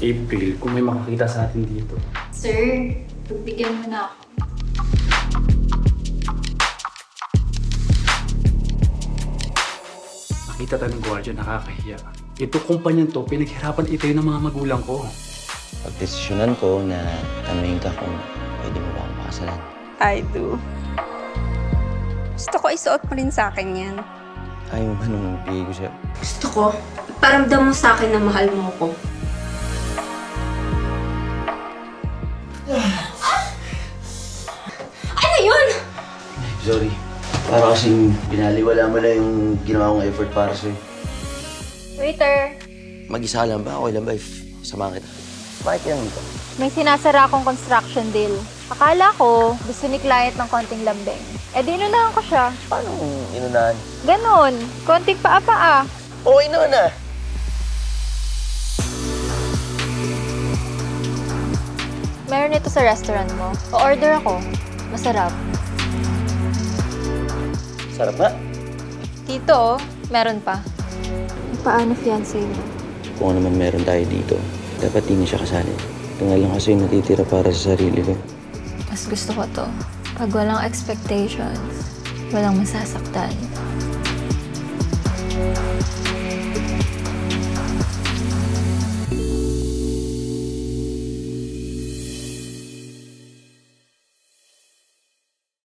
April, kung may makakita sa atin dito. Sir, pagbigyan mo na ako. Nakita tayo ng gwardiya, nakakahiya. Ito kumpanyan to, pinaghirapan ito ng mga magulang ko. Pagdesisyonan ko na tanungin ka kung pwede mo ba akong pakasalan. I do. Gusto ko isuot mo rin sa akin yan. Ayaw mo ba nung bigay ko sa'yo? Gusto ko, iparamdam mo sa akin na mahal mo ako. Ano yun? Sorry. Para kasing binaliwala mo lang yung ginawa kong effort para sa'yo. Waiter! Mag-isa lang ba? Okay lang ba if samahan kita? Bakit yan dito? May sinasara akong construction deal. Akala ko, gusto ni client ng konting lambing. Eh di inunahan ko siya. Paano inunahan? Ganon. Konting paa-paa. Okay naman ah. Meron ito sa restaurant mo. O-order ako. Masarap. Sarap nga. Dito, meron pa. Paano fiancé mo? Kung ano man meron tayo dito, dapat di na siya kasali. Ito nga lang kasi yung natitira para sa sarili ko. Mas gusto ko to. Pag walang expectations, walang masasaktan.